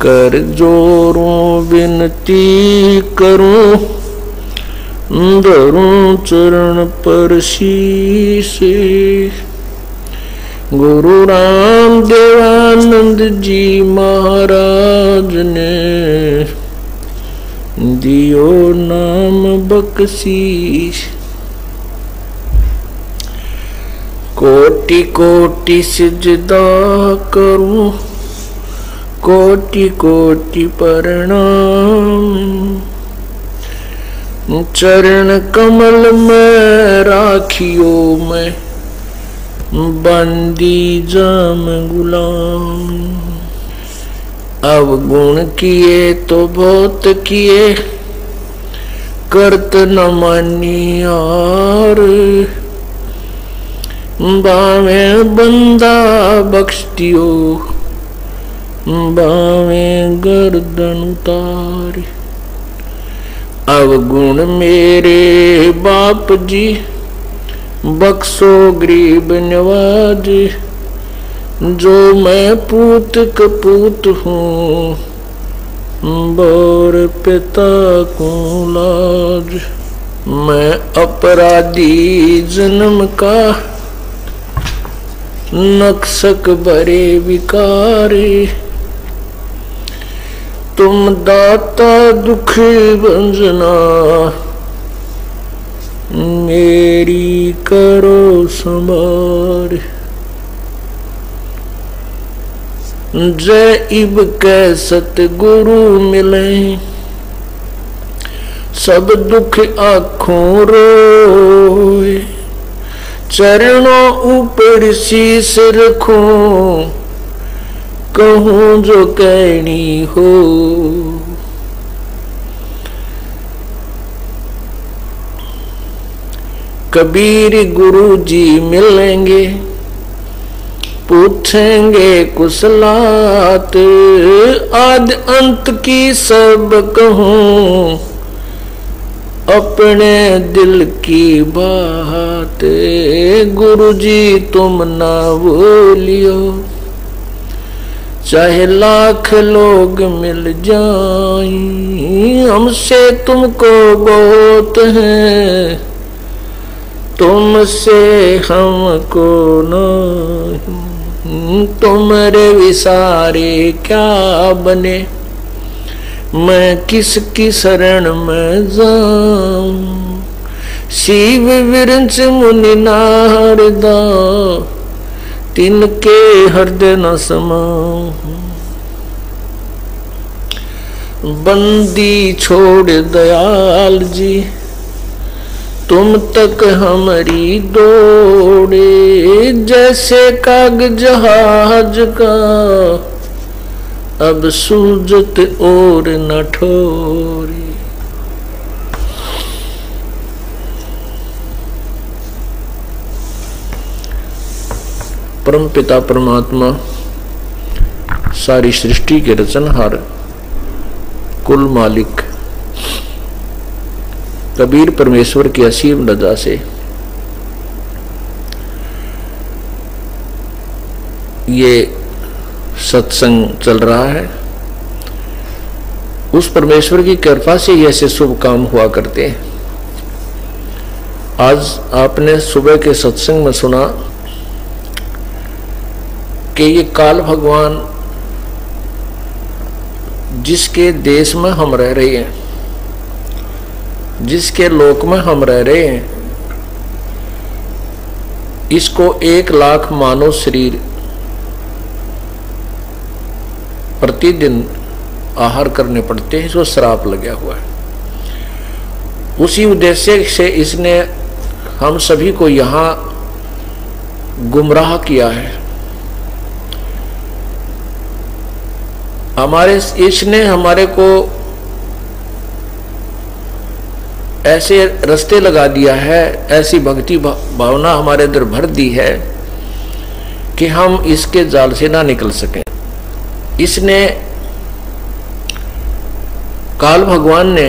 कर जोरों विनती करूं, धरूं चरण पर शीश। गुरु राम देवानंद जी महाराज ने दियो नाम बख्शीश। कोटि कोटि सिजदा करूं, कोटि कोटि प्रणाम। चरण कमल में राखियो मैं, बंदी जाम गुलाम। अवगुण किए तो बहुत किए, करत न मानी यार। बावे बंदा बख्श दियो, बावे गर्दन उतार। अवगुण मेरे बाप जी, बख्शो गरीब नवाज। जो मैं पूत कपूत हूँ, बोर पिता को लाज। मैं अपराधी जन्म का, नक्सक भरे विकारी। तुम दाता दुखी भंजना, मेरी करो संभार। जय इब कै सतगुरु मिले, सब दुख आँखों रोए। चरणों ऊपर शीस रखूं, कहूं जो कहनी हो। कबीर गुरु जी मिलेंगे, पूछेंगे कुशलात। आदि अंत की सब कहूं, अपने दिल की बात। गुरु जी तुम ना भूलियो, चाहे लाख लोग मिल जाएं। हमसे तुमको बहुत है, तुमसे हमको नहीं। तुम्हारे विसारे क्या बने, मैं किसकी शरण में जाऊं। शिव विरंच मुनि नारदा, तिनके हृदय न समाऊं। बंदी छोड़ दयाल जी, तुम तक हमारी दौड़े। जैसे कागज जहाज का, अब सूझत और न ठोरे। परम पिता परमात्मा सारी सृष्टि के रचनहार, कुल मालिक कबीर परमेश्वर की असीम रजा से ये सत्संग चल रहा है। उस परमेश्वर की कृपा से ऐसे शुभ काम हुआ करते हैं। आज आपने सुबह के सत्संग में सुना कि ये काल भगवान जिसके देश में हम रह रहे हैं, जिसके लोक में हम रह रहे हैं, इसको 1 लाख मानव शरीर प्रतिदिन आहार करने पड़ते हैं। इसको श्राप लगा हुआ है। उसी उद्देश्य से इसने हम सभी को यहाँ गुमराह किया है। इसने हमारे को ऐसे रास्ते लगा दिया है, ऐसी भक्ति भावना हमारे अंदर भर दी है कि हम इसके जाल से ना निकल सकें। इसने काल भगवान ने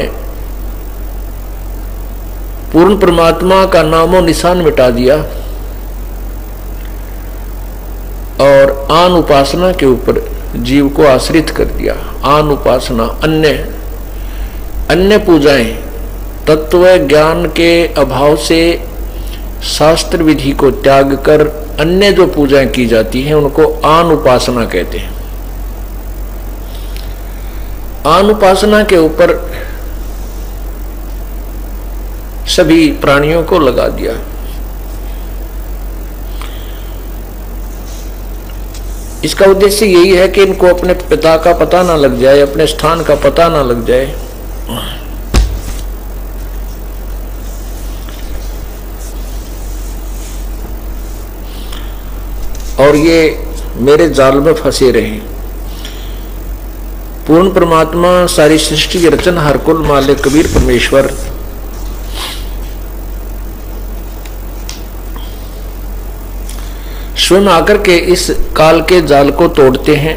पूर्ण परमात्मा का नामो निशान मिटा दिया और आन उपासना के ऊपर जीव को आश्रित कर दिया। आन उपासना, अन्य पूजाएं, तत्व ज्ञान के अभाव से शास्त्र विधि को त्याग कर अन्य जो पूजाएं की जाती हैं उनको आन उपासना कहते हैं। आन उपासना के ऊपर सभी प्राणियों को लगा दिया। इसका उद्देश्य यही है कि इनको अपने पिता का पता ना लग जाए, अपने स्थान का पता ना लग जाए। और ये मेरे जाल में फंसे रहे। पूर्ण परमात्मा, सारी सृष्टि की रचनहार, कुल मालिक कबीर परमेश्वर स्वयं आकर के इस काल के जाल को तोड़ते हैं,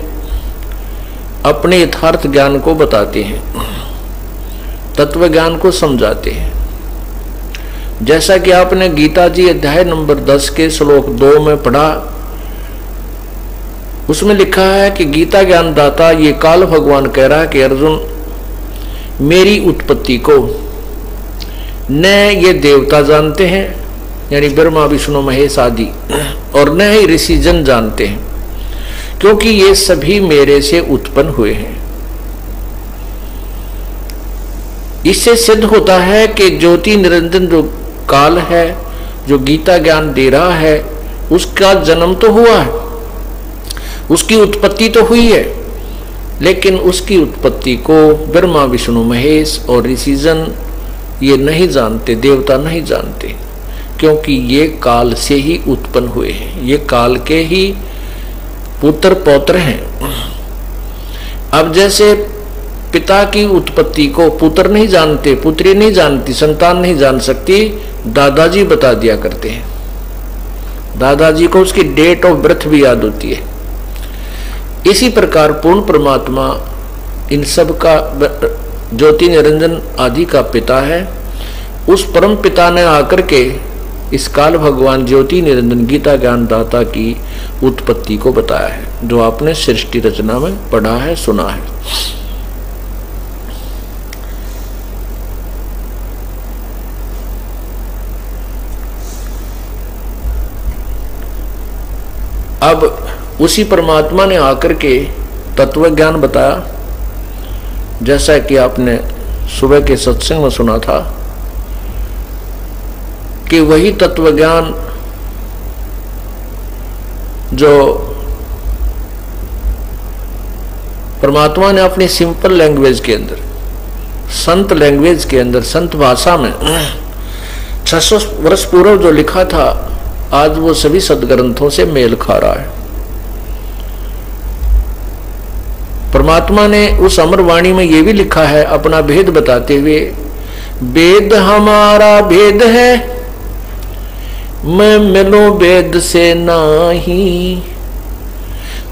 अपने यथार्थ ज्ञान को बताते हैं, तत्व ज्ञान को समझाते हैं। जैसा कि आपने गीता जी अध्याय नंबर 10 के श्लोक 2 में पढ़ा, उसमें लिखा है कि गीता ज्ञान दाता ये काल भगवान कह रहा है कि अर्जुन, मेरी उत्पत्ति को न ये देवता जानते हैं, यानी ब्रह्मा विष्णु महेश आदि, और न ही ऋषि जन जानते हैं, क्योंकि ये सभी मेरे से उत्पन्न हुए हैं। इससे सिद्ध होता है कि ज्योति निरंजन जो काल है, जो गीता ज्ञान दे रहा है, उसका जन्म तो हुआ है, उसकी उत्पत्ति तो हुई है, लेकिन उसकी उत्पत्ति को ब्रह्मा विष्णु महेश और ऋषिजन ये नहीं जानते, देवता नहीं जानते, क्योंकि ये काल से ही उत्पन्न हुए हैं, ये काल के ही पुत्र पौत्र हैं। अब जैसे पिता की उत्पत्ति को पुत्र नहीं जानते, पुत्री नहीं जानती, संतान नहीं जान सकती, दादाजी बता दिया करते हैं। दादाजी को उसकी डेट ऑफ बर्थ भी याद होती है। इसी प्रकार पूर्ण परमात्मा इन सब का ज्योति निरंजन आदि का पिता है। उस परम पिता ने आकर के इस काल भगवान ज्योति निरंजन गीता ज्ञान दाता की उत्पत्ति को बताया है, जो आपने सृष्टि रचना में पढ़ा है, सुना है। अब उसी परमात्मा ने आकर के तत्व ज्ञान बताया, जैसा कि आपने सुबह के सत्संग में सुना था कि वही तत्व ज्ञान जो परमात्मा ने अपनी सिंपल लैंग्वेज के अंदर, संत लैंग्वेज के अंदर, संत भाषा में 600 वर्ष पूर्व जो लिखा था, आज वो सभी सदग्रंथों से मेल खा रहा है। परमात्मा ने उस अमर वाणी में ये भी लिखा है, अपना भेद बताते हुए, वेद हमारा भेद है, मैं मिलूं वेद से नाही।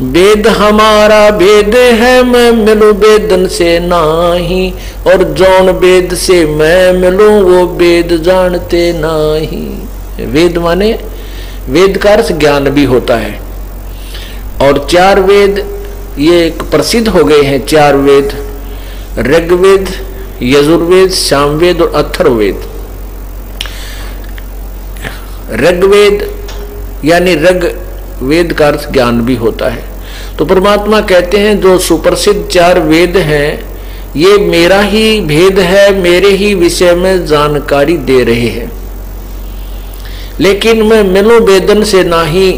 वेद हमारा भेद है, मैं मिलूं वेदन से नाही, और जौन वेद से मैं मिलूं वो वेद जानते नाही। वेद माने वेद का अर्थ ज्ञान भी होता है। और 4 वेद ये एक प्रसिद्ध हो गए हैं, 4 वेद, ऋग्वेद, यजुर्वेद, सामवेद और अथर्ववेद। ऋग्वेद यानी ऋग वेद का अर्थ ज्ञान भी होता है। तो परमात्मा कहते हैं जो सुप्रसिद्ध 4 वेद हैं, ये मेरा ही भेद है, मेरे ही विषय में जानकारी दे रहे हैं, लेकिन मैं मिलूं वेदन से नाही।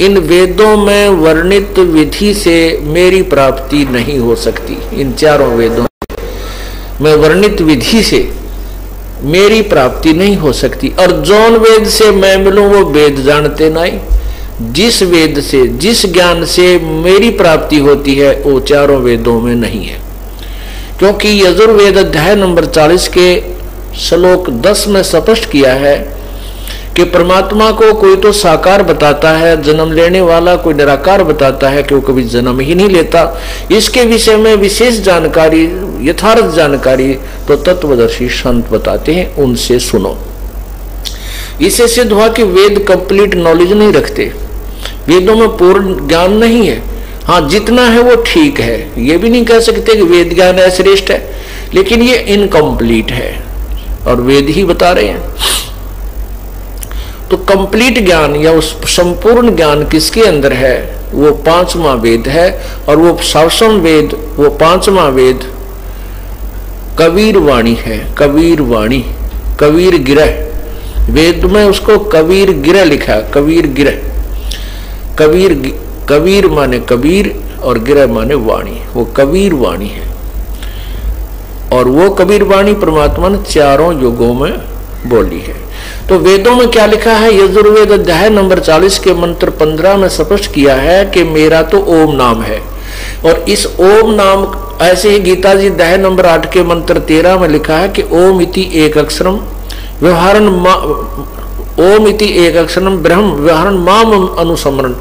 इन वेदों में वर्णित विधि से मेरी प्राप्ति नहीं हो सकती। इन 4 वेदों में वर्णित विधि से मेरी प्राप्ति नहीं हो सकती। और जौन वेद से मैं मिलूं वो वेद जानते नहीं। जिस वेद से, जिस ज्ञान से मेरी प्राप्ति होती है वो 4 वेदों में नहीं है। क्योंकि यजुर्वेद अध्याय नंबर 40 के श्लोक 10 में स्पष्ट किया है कि परमात्मा को कोई तो साकार बताता है, जन्म लेने वाला, कोई निराकार बताता है कि वो कभी जन्म ही नहीं लेता। इसके विषय में विशेष जानकारी, यथार्थ जानकारी तो तत्वदर्शी संत बताते हैं, उनसे सुनो। इससे सिद्ध हुआ कि वेद कंप्लीट नॉलेज नहीं रखते, वेदों में पूर्ण ज्ञान नहीं है। हाँ, जितना है वो ठीक है, ये भी नहीं कह सकते कि वेद ज्ञान है श्रेष्ठ है, लेकिन ये इनकम्प्लीट है और वेद ही बता रहे हैं। तो कंप्लीट ज्ञान या उस संपूर्ण ज्ञान किसके अंदर है? वो पांचवां वेद है, और वो सावसम वेद, वो पांचवां वेद कबीर वाणी है। कबीर वाणी, कबीर गिरह, वेद में उसको कबीर गिरह लिखा है। कबीर गिरह, कबीर माने कबीर और गिरह माने वाणी, वो कबीर वाणी है। और वो कबीर वाणी परमात्मा ने चारों युगों में बोली है। तो वेदों में क्या लिखा है? यजुर्वेद अध्याय नंबर 40 के मंत्र 15 में स्पष्ट किया है कि मेरा तो ओम नाम है। और इस ओम नाम, ऐसे ही गीता जी अध्याय नंबर 8 के मंत्र 13 में लिखा है कि ओम इति एक अक्षरम व्यवहारन, ओम इति एक अक्षरम ब्रह्म व्यवहारन माम अनुसमरण,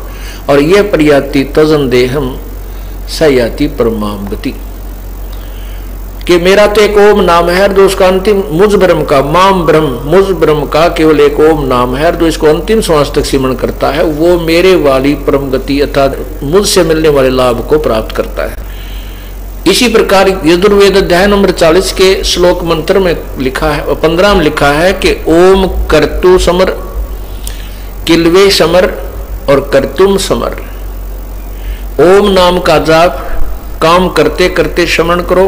और ये प्रयाति तजन देहम सयाति परमाम गति, कि मेरा तो एक ओम नाम है, जो उसका अंतिम मुझ ब्रह्म का, माम ब्रह्म, मुझ ब्रह्म का केवल एक ओम नाम है, जो इसको अंतिम श्वास तक सिमरण करता है वो मेरे वाली परम गति अर्थात मुझसे मिलने वाले लाभ को प्राप्त करता है। इसी प्रकार यजुर्वेद अध्याय नंबर 40 के श्लोक मंत्र में लिखा है, 15 में लिखा है कि ओम कर्तु समर, किलवे समर और कर्तुम समर। ओम नाम का जाप काम करते करते स्मरण करो,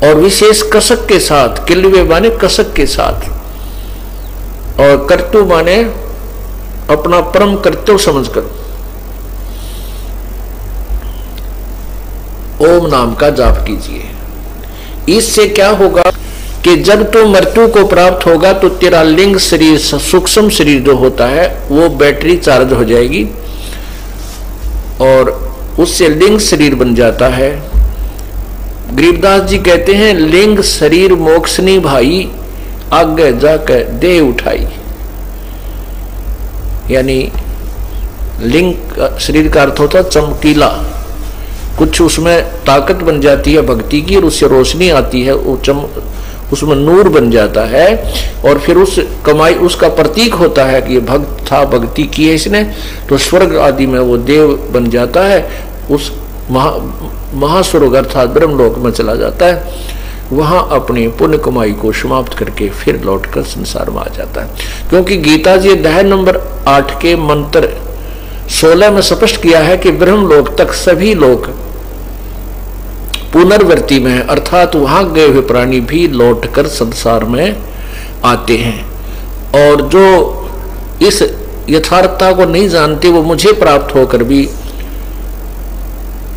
और विशेष कसक के साथ, किलवे माने कसक के साथ, और कर्तु माने अपना परम कर्तव्य समझकर ओम नाम का जाप कीजिए। इससे क्या होगा कि जब तू मृत्यु को प्राप्त होगा तो तेरा लिंग शरीर, सूक्ष्म शरीर जो होता है वो बैटरी चार्ज हो जाएगी और उससे लिंग शरीर बन जाता है। गरीबदास जी कहते हैं लिंग शरीर मोक्षनी भाई, आगे जाकर देह उठाई। यानी लिंग शरीर का अर्थ होता है चमकीला, कुछ उसमें ताकत बन जाती है भक्ति की और उससे रोशनी आती है, उसमें नूर बन जाता है, और फिर उस कमाई उसका प्रतीक होता है कि ये भक्त था, भक्ति की है इसने, तो स्वर्ग आदि में वो देव बन जाता है, उस महास्वर्ग अर्थात ब्रह्मलोक में चला जाता है, वहां अपनी पुण्य कमाई को समाप्त करके फिर लौटकर संसार में आ जाता है। क्योंकि गीता जी अध्याय नंबर 8 के मंत्र 16 में स्पष्ट किया है कि ब्रह्मलोक तक सभी लोग पुनर्वृत्ति में है, अर्थात वहां गए हुए प्राणी भी लौटकर संसार में आते हैं, और जो इस यथार्थता को नहीं जानते वो मुझे प्राप्त होकर भी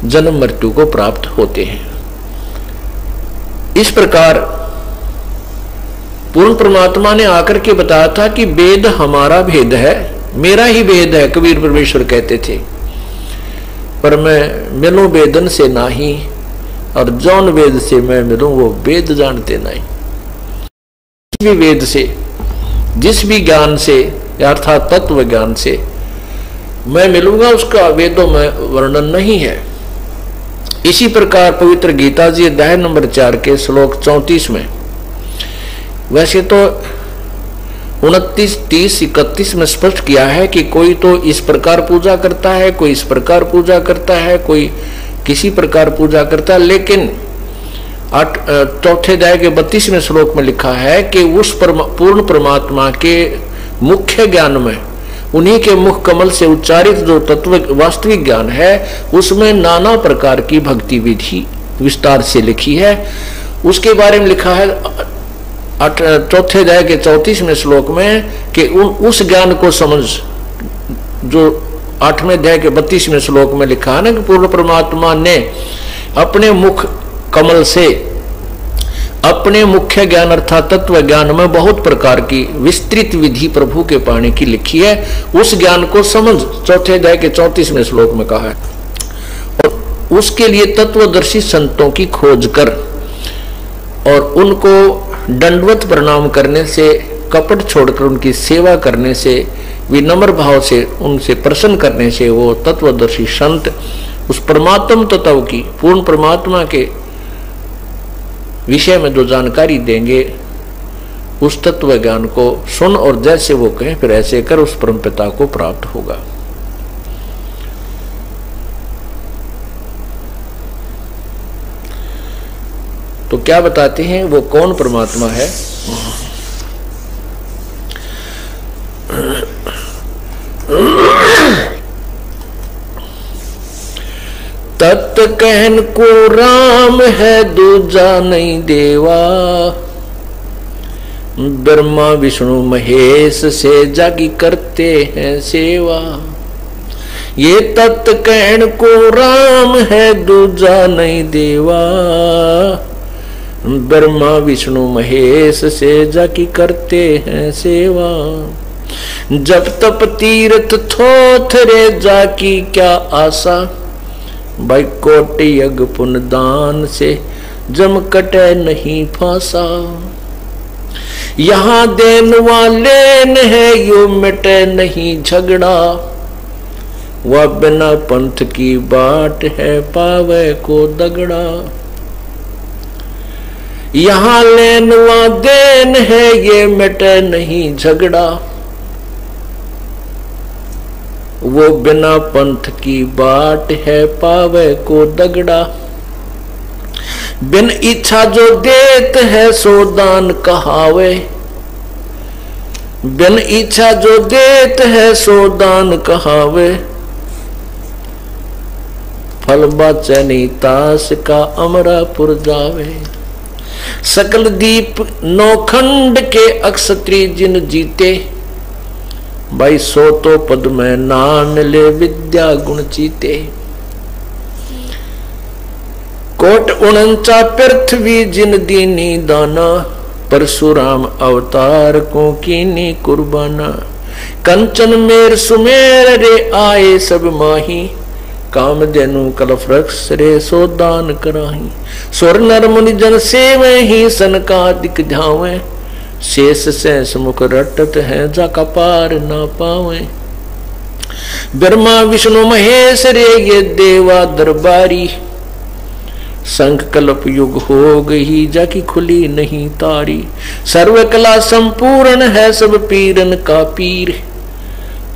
जन्म मृत्यु को प्राप्त होते हैं। इस प्रकार पूर्ण परमात्मा ने आकर के बताया था कि वेद हमारा भेद है, मेरा ही भेद है, कबीर परमेश्वर कहते थे, पर मैं मिलूं वेदन से नाही, और जौन वेद से मैं मिलूं वो वेद जानते नहीं। जिस भी वेद से, जिस भी ज्ञान से अर्थात तत्व ज्ञान से मैं मिलूंगा उसका वेदों में वर्णन नहीं है। इसी प्रकार पवित्र गीता जी अध्याय नंबर 4 के श्लोक 34 में, वैसे तो 29, 30, 31 में स्पष्ट किया है कि कोई तो इस प्रकार पूजा करता है, कोई इस प्रकार पूजा करता है, कोई किसी प्रकार पूजा करता है, लेकिन चौथे अध्याय के 32वें श्लोक में लिखा है कि उस पूर्ण परमात्मा के मुख्य ज्ञान में, उन्हीं के मुख कमल से उच्चारित जो तत्व वास्तविक ज्ञान है, उसमें नाना प्रकार की भक्ति विधि विस्तार से लिखी है। उसके बारे में लिखा है चौथे अध्याय के 34वें श्लोक में कि उस ज्ञान को समझ, जो 8वें अध्याय के 32वें श्लोक में लिखा है ना कि पूर्ण परमात्मा ने अपने मुख कमल से अपने मुख्य ज्ञान अर्थात तत्व ज्ञान में बहुत प्रकार की विस्तृत विधि प्रभु के पाने की लिखी है। उस ज्ञान को समझ चौथे अध्याय के 34वें श्लोक में कहा है, और उसके लिए तत्वदर्शी संतों की खोज कर और उनको दंडवत प्रणाम करने से, कपट छोड़कर उनकी सेवा करने से, विनम्र भाव से उनसे प्रसन्न करने से वो तत्वदर्शी संत उस परमात्म तत्व की, पूर्ण परमात्मा के विषय में जो जानकारी देंगे उस तत्व ज्ञान को सुन और जैसे वो कहें फिर ऐसे कर उस परम पिता को प्राप्त होगा। तो क्या बताते हैं वो कौन परमात्मा है? तत् कहन को राम है दूजा नहीं देवा, ब्रह्मा विष्णु महेश से जागी करते हैं सेवा। ये तत् कहन को राम है दूजा नहीं देवा, ब्रह्मा विष्णु महेश से जाकी करते हैं सेवा। जब तप तीर्थ थोथरे जाकी क्या आशा, भाई कोटि यज्ञ पुण्य दान से जम कटे नहीं फांसा। यहाँ देन वाले है यो मिटे नहीं झगड़ा, वह बिना पंथ की बाट है पावे को दगड़ा। यहाँ लेन व देन है ये मिटे नहीं झगड़ा, वो बिना पंथ की बाट है पावे को दगड़ा। बिन इच्छा जो देत है सो दान कहावे, बिन इच्छा जो देत है सो दान कहावे। फल बाचे नहीं तास का अमरापुर जावे। सकल दीप नौखंड के अक्षत्री जिन जीते, भाई सो तो पद में नाम मिले विद्या गुण चीते। कोट 49 पृथ्वी जिन दीनी दाना, परशुराम अवतार को कीनी कुर्बाना। कंचन मेर सुमेर रे आए सब माही, काम देनु कलफ रक्ष रे सो दान कराही। स्वर नर मुनि जन सेवे ही सनकादिक झावे, शेष से मुख रटत है जाका पार ना पावे। ब्रह्मा विष्णु महेश रे ये देवा दरबारी, संख कल्प युग हो गई जाकी खुली नहीं तारी। सर्व कला संपूर्ण है सब पीरन का पीर,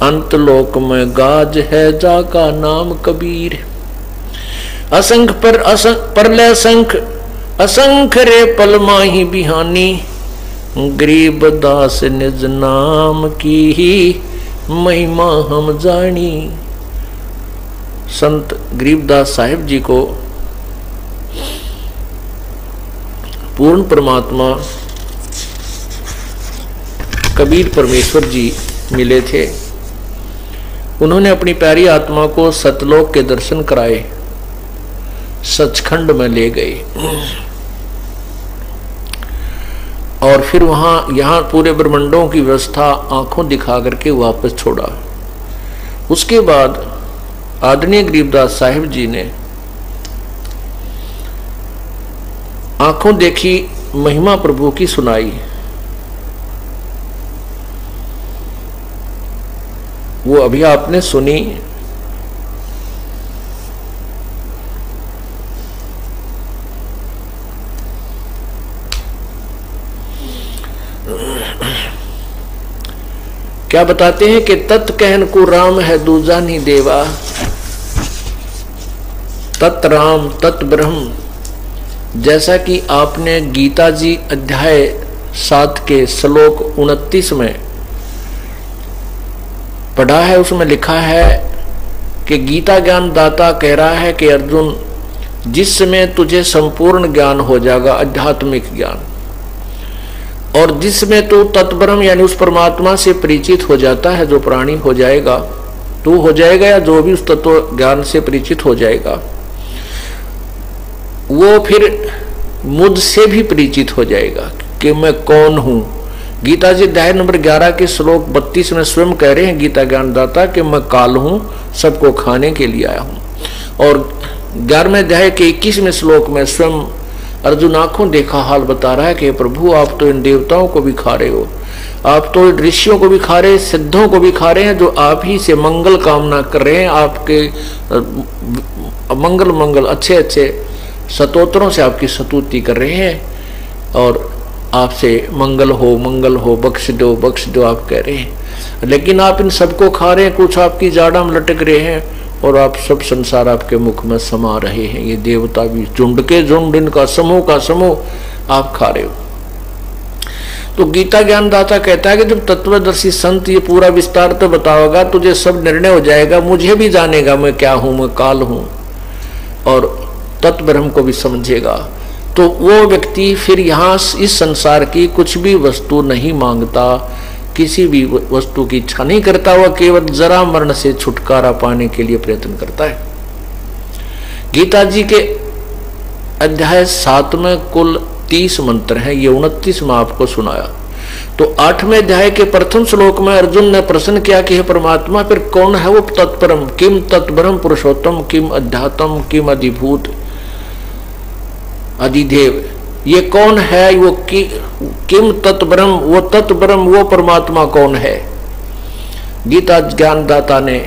अंत लोक में गाज है जाका नाम कबीर। असंख परलय संख असंख रे पल माही बिहानी, गरीब दास निज नाम की ही महिमा हम जानी। संत गरीबदास साहिब जी को पूर्ण परमात्मा कबीर परमेश्वर जी मिले थे। उन्होंने अपनी प्यारी आत्मा को सतलोक के दर्शन कराए, सचखंड में ले गए और फिर वहां यहाँ पूरे ब्रह्मांडों की व्यवस्था आंखों दिखा करके वापस छोड़ा। उसके बाद आदरणीय गरीबदास साहिब जी ने आंखों देखी महिमा प्रभु की सुनाई। वो अभी आपने सुनी। क्या बताते हैं कि तत् कहन को राम है दूजा नहीं देवा, तत् राम तत् ब्रह्म। जैसा कि आपने गीता जी अध्याय 7 के श्लोक 29 में पढ़ा है, उसमें लिखा है कि गीता ज्ञान दाता कह रहा है कि अर्जुन, जिस समय तुझे संपूर्ण ज्ञान हो जाएगा, आध्यात्मिक ज्ञान, और जिसमें तू तत्ब्रह्म यानी उस परमात्मा से परिचित हो जाता है, जो प्राणी हो जाएगा, तू हो जाएगा या जो भी उस तत्व ज्ञान से परिचित हो जाएगा, वो फिर मुझसे भी परिचित हो जाएगा कि मैं कौन हूं। गीता जी अध्याय नंबर 11 के श्लोक 32 में स्वयं कह रहे हैं गीता ज्ञानदाता कि मैं काल हूं, सबको खाने के लिए आया हूं। और 11वें अध्याय के 21वें श्लोक में स्वयं अर्जुन आंखों देखा हाल बता रहा है कि प्रभु आप तो इन देवताओं को भी खा रहे हो, आप तो ऋषियों को भी खा रहे हैं, सिद्धों को भी खा रहे हैं, जो आप ही से मंगल कामना कर रहे हैं, आपके मंगल अच्छे अच्छे स्तोत्रों से आपकी स्तुति कर रहे हैं और आपसे मंगल हो बख्श दो आप कह रहे हैं। लेकिन आप इन सबको खा रहे हैं, कुछ आपकी जाड़ा में लटक रहे हैं, और आप सब संसार आपके मुख में समा रहे हैं। ये देवता भी झुंड के झुंड, इनका समूह का समूह आप खा रहे हो। तो गीता ज्ञानदाता कहता है कि जब तत्वदर्शी संत ये पूरा विस्तार तो बताओगा, तुझे सब निर्णय हो जाएगा, मुझे भी जानेगा मैं क्या हूं, मैं काल हूं, और तत्व ब्रह्म को भी समझेगा। तो वो व्यक्ति फिर यहाँ इस संसार की कुछ भी वस्तु नहीं मांगता, किसी भी वस्तु की इच्छा नहीं करता, वह केवल जरा मरण से छुटकारा पाने के लिए प्रयत्न करता है। गीता जी के अध्याय 7 में कुल 30 मंत्र हैं, ये 29 में आपको सुनाया। तो 8वें अध्याय के प्रथम श्लोक में अर्जुन ने प्रश्न किया कि हे परमात्मा, फिर कौन है वो तत्परम, किम तत्परम पुरुषोत्तम, किम अध्यात्म, किम अधिभूत अधिदेव, ये कौन है वो किम तत्ब्रह्म, वो तत्ब्रह्म, वो परमात्मा कौन है। गीता ज्ञानदाता ने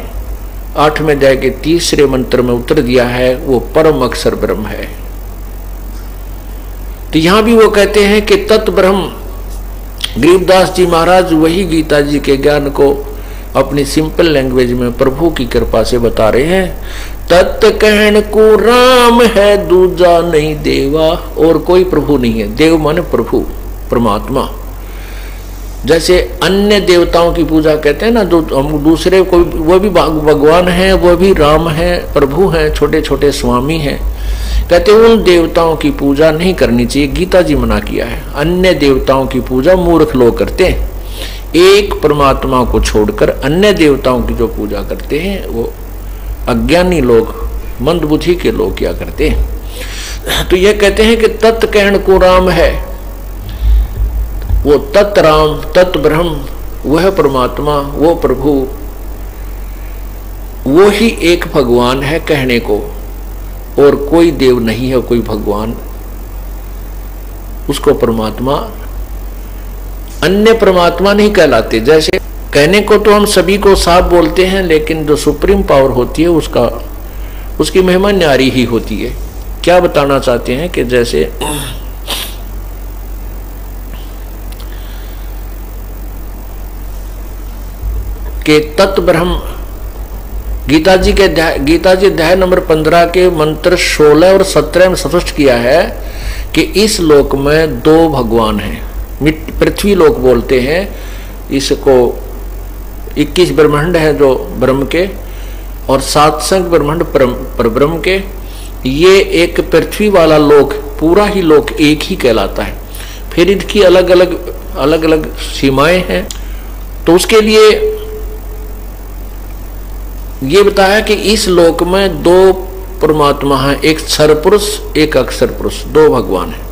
8वें अध्याय के 3रे मंत्र में उत्तर दिया है, वो परम अक्षर ब्रह्म है। तो यहां भी वो कहते हैं कि तत्ब्रह्म, गरीबदास जी महाराज वही गीता जी के ज्ञान को अपनी सिंपल लैंग्वेज में प्रभु की कृपा से बता रहे हैं। तत् कहन को राम है, दूजा नहीं देवा, और कोई प्रभु नहीं है। देव माने प्रभु, परमात्मा। जैसे अन्य देवताओं की पूजा कहते हैं ना, हम दूसरे कोई, वो भी भगवान है, वो भी राम है, प्रभु हैं, छोटे छोटे स्वामी हैं, कहते हैं उन देवताओं की पूजा नहीं करनी चाहिए। गीता जी मना किया है। अन्य देवताओं की पूजा मूर्ख लोग करते हैं। एक परमात्मा को छोड़कर अन्य देवताओं की जो पूजा करते हैं वो अज्ञानी लोग, मंदबुद्धि के लोग क्या करते हैं। तो ये कहते हैं कि तत् कहन को राम है, वो तत् राम, तत् ब्रह्म, वह परमात्मा, वो प्रभु, वो ही एक भगवान है कहने को, और कोई देव नहीं है, कोई भगवान, उसको परमात्मा, अन्य परमात्मा नहीं कहलाते। जैसे कहने को तो हम सभी को साफ बोलते हैं, लेकिन जो सुप्रीम पावर होती है उसकी महिमा न्यारी ही होती है। क्या बताना चाहते हैं कि जैसे कि तत् ब्रह्म, गीता जी अध्याय नंबर 15 के मंत्र 16 और 17 में स्पष्ट किया है कि इस लोक में 2 भगवान हैं। पृथ्वी लोक बोलते हैं इसको, 21 ब्रह्मांड है जो ब्रह्म के, और 7 संख्य ब्रह्मांड पर ब्रह्म के। ये एक पृथ्वी वाला लोक, पूरा ही लोक एक ही कहलाता है। फिर इनकी अलग अलग सीमाएं हैं। तो उसके लिए ये बताया कि इस लोक में 2 परमात्मा हैं, एक क्षर पुरुष, एक अक्षर पुरुष, 2 भगवान हैं।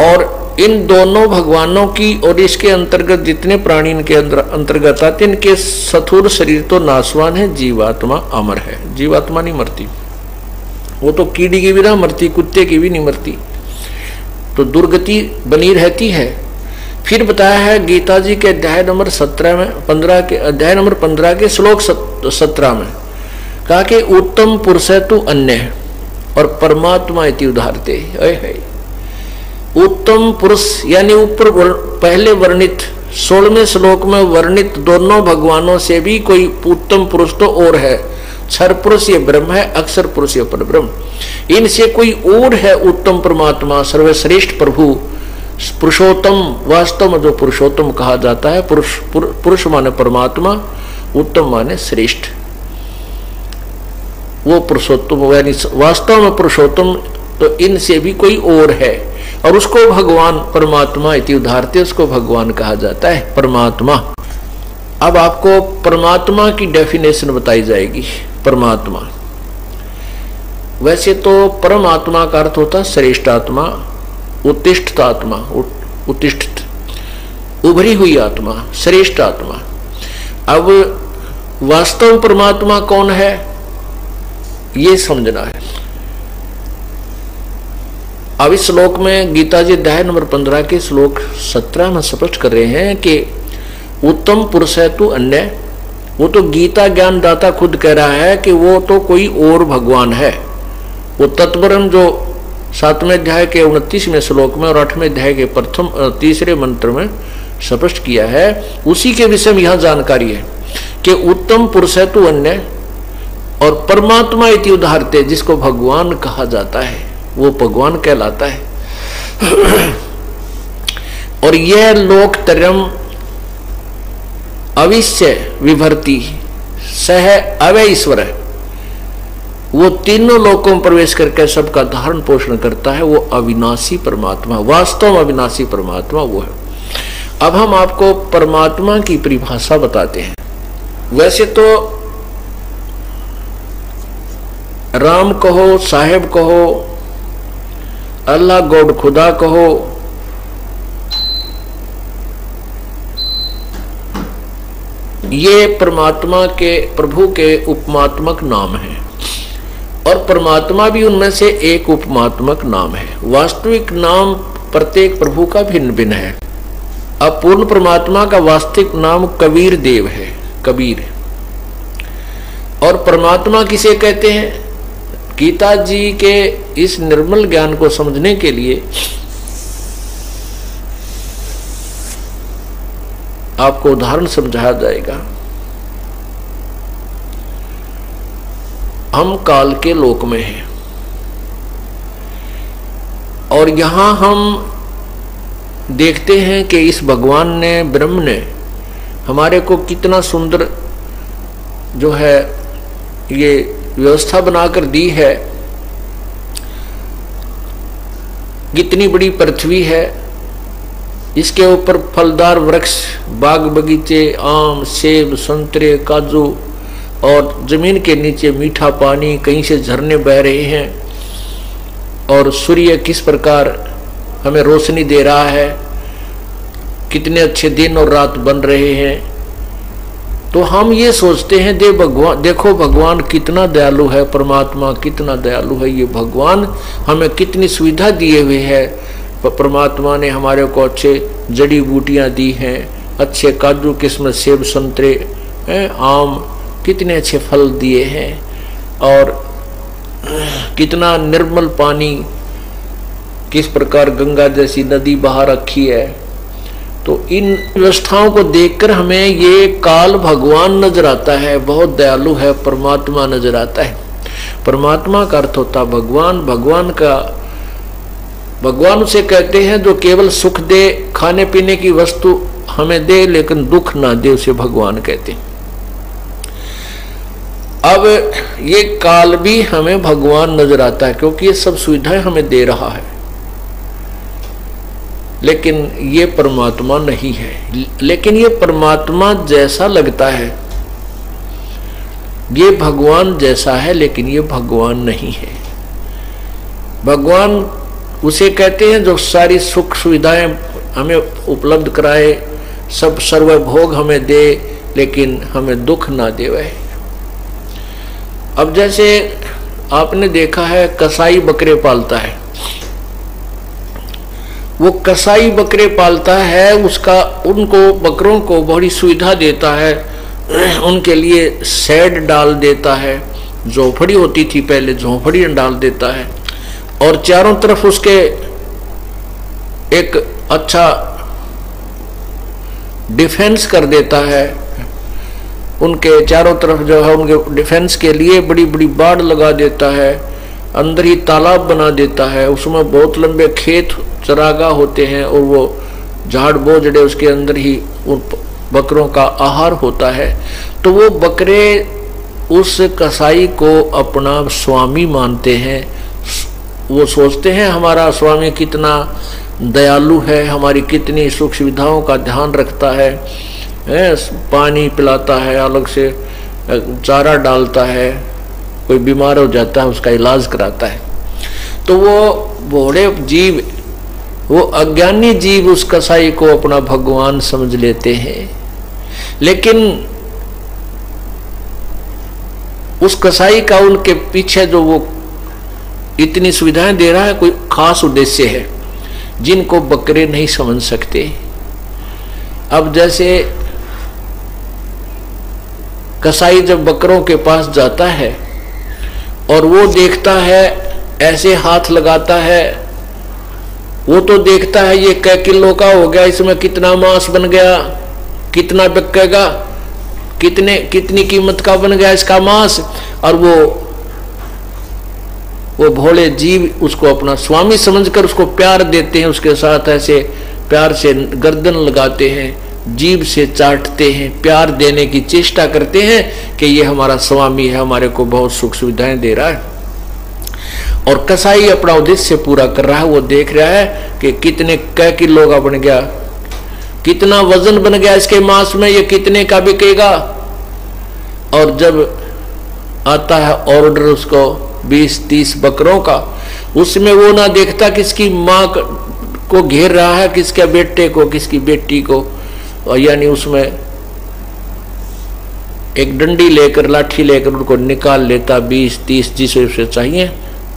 और इन दोनों भगवानों की और इसके अंतर्गत जितने प्राणी इनके अंतर्गत आते, इनके स्थूल शरीर तो नाशवान है, जीवात्मा अमर है। जीवात्मा नहीं मरती, वो तो कीड़ी की भी ना मरती, कुत्ते की भी नहीं मरती, तो दुर्गति बनी रहती है। फिर बताया है गीता जी के अध्याय नंबर 17 में, अध्याय नंबर 15 के श्लोक 17 में कहा कि उत्तम पुरुष है तू अन्य, और परमात्मा इति उदाहरते। उत्तम पुरुष यानी ऊपर पहले वर्णित 16वें श्लोक में वर्णित दोनों भगवानों से भी कोई उत्तम पुरुष तो और है। क्षर पुरुष ये ब्रह्म है, अक्षर पुरुष ये परब्रह्म, इनसे कोई और है उत्तम परमात्मा, सर्वश्रेष्ठ प्रभु, पुरुषोत्तम। वास्तव में जो पुरुषोत्तम कहा जाता है, पुरुष माने परमात्मा, उत्तम माने श्रेष्ठ, वो पुरुषोत्तम यानी वास्तव में पुरुषोत्तम। तो इनसे भी कोई और है, और उसको भगवान परमात्मा इति उदाहरते, उसको भगवान कहा जाता है, परमात्मा। अब आपको परमात्मा की डेफिनेशन बताई जाएगी। परमात्मा वैसे तो परमात्मा का अर्थ होता श्रेष्ठ आत्मा, उत्तिष्ठ आत्मा, उत्तिष्ठ उभरी हुई आत्मा, श्रेष्ठ आत्मा। अब वास्तव परमात्मा कौन है ये समझना है। अब इस श्लोक में गीता जी अध्याय नंबर 15 के श्लोक 17 में स्पष्ट कर रहे हैं कि उत्तम पुरुष है तू अन्य। वो तो गीता ज्ञान दाता खुद कह रहा है कि वो तो कोई और भगवान है। वो तत्वरम जो 7वें अध्याय के 29वें श्लोक में और 8वें अध्याय के तीसरे मंत्र में स्पष्ट किया है, उसी के विषय में यहाँ जानकारी है कि उत्तम पुरुष है तू अन्य, और परमात्मा इति उदाहरते, जिसको भगवान कहा जाता है वो भगवान कहलाता है। और यह लोकत्रयम् अविश्य विभर्ति सह अवय ईश्वर है, वो तीनों लोकों में प्रवेश करके सबका धारण पोषण करता है, वो अविनाशी परमात्मा, वास्तव में अविनाशी परमात्मा वो है। अब हम आपको परमात्मा की परिभाषा बताते हैं। वैसे तो राम कहो, साहेब कहो, अल्लाह गॉड खुदा कहो, ये परमात्मा के प्रभु के उपमात्मक नाम है, और परमात्मा भी उनमें से एक उपमात्मक नाम है। वास्तविक नाम प्रत्येक प्रभु का भिन्न भिन्न है। अब पूर्ण परमात्मा का वास्तविक नाम कबीर देव है, कबीर। और परमात्मा किसे कहते हैं? गीता जी के इस निर्मल ज्ञान को समझने के लिए आपको उदाहरण समझाया जाएगा। हम काल के लोक में हैं और यहां हम देखते हैं कि इस भगवान ने, ब्रह्म ने हमारे को कितना सुंदर जो है ये व्यवस्था बनाकर दी है। कितनी बड़ी पृथ्वी है, इसके ऊपर फलदार वृक्ष, बाग बगीचे, आम, सेब, संतरे, काजू, और जमीन के नीचे मीठा पानी, कहीं से झरने बह रहे हैं, और सूर्य किस प्रकार हमें रोशनी दे रहा है, कितने अच्छे दिन और रात बन रहे हैं। तो हम ये सोचते हैं देखो भगवान कितना दयालु है, परमात्मा कितना दयालु है, ये भगवान हमें कितनी सुविधा दिए हुए है। परमात्मा ने हमारे को अच्छे जड़ी बूटियां दी हैं, अच्छे काजू किस्म, सेब, संतरे, आम, कितने अच्छे फल दिए हैं, और कितना निर्मल पानी, किस प्रकार गंगा जैसी नदी बहा रखी है। तो इन व्यवस्थाओं को देखकर हमें ये काल भगवान नजर आता है, बहुत दयालु है, परमात्मा नजर आता है। परमात्मा का अर्थ होता भगवान। भगवान उसे कहते हैं जो केवल सुख दे, खाने पीने की वस्तु हमें दे लेकिन दुख ना दे, उसे भगवान कहते हैं। अब ये काल भी हमें भगवान नजर आता है क्योंकि ये सब सुविधाएं हमें दे रहा है, लेकिन ये परमात्मा नहीं है। लेकिन ये परमात्मा जैसा लगता है, ये भगवान जैसा है, लेकिन ये भगवान नहीं है। भगवान उसे कहते हैं जो सारी सुख सुविधाएं हमें उपलब्ध कराए, सब सर्वभोग हमें दे, लेकिन हमें दुख ना देवे। अब जैसे आपने देखा है कसाई बकरे पालता है, वो कसाई बकरे पालता है, उनको बकरों को बड़ी सुविधा देता है, उनके लिए शेड डाल देता है, झोपड़ी होती थी पहले, झोपड़ी डाल देता है, और चारों तरफ उसके एक अच्छा डिफेंस कर देता है। उनके चारों तरफ जो है उनके डिफेंस के लिए बड़ी बड़ी बाड़ लगा देता है, अंदर ही तालाब बना देता है, उसमें बहुत लंबे खेत चरागाह होते हैं, और वो झाड़ बोझड़े उसके अंदर ही उन बकरों का आहार होता है। तो वो बकरे उस कसाई को अपना स्वामी मानते हैं, वो सोचते हैं हमारा स्वामी कितना दयालु है, हमारी कितनी सुख सुविधाओं का ध्यान रखता है, पानी पिलाता है, अलग से चारा डालता है, कोई बीमार हो जाता है उसका इलाज कराता है। तो वो भोले जीव, वो अज्ञानी जीव उस कसाई को अपना भगवान समझ लेते हैं। लेकिन उस कसाई का उनके पीछे जो वो इतनी सुविधाएं दे रहा है, कोई खास उद्देश्य है जिनको बकरे नहीं समझ सकते। अब जैसे कसाई जब बकरों के पास जाता है और वो देखता है, ऐसे हाथ लगाता है, वो तो देखता है ये कै किलो का हो गया, इसमें कितना मांस बन गया, कितना बिकेगा, कितनी कीमत का बन गया इसका मांस। और वो भोले जीव उसको अपना स्वामी समझकर उसको प्यार देते हैं, उसके साथ ऐसे प्यार से गर्दन लगाते हैं, जीभ से चाटते हैं, प्यार देने की चेष्टा करते हैं कि ये हमारा स्वामी है, हमारे को बहुत सुख सुविधाएं दे रहा है। और कसाई अपना उद्देश्य पूरा कर रहा है, वो देख रहा है कि कितने कै किलो का बन गया, कितना वजन बन गया इसके मांस में, ये कितने का बिकेगा। और जब आता है ऑर्डर उसको 20-30 बकरों का, उसमें वो ना देखता किसकी माँ को घेर रहा है, किसके बेटे को, किसकी बेटी को, यानी उसमें एक डंडी लेकर, लाठी लेकर उनको निकाल लेता 20-30 जिसे उसे चाहिए,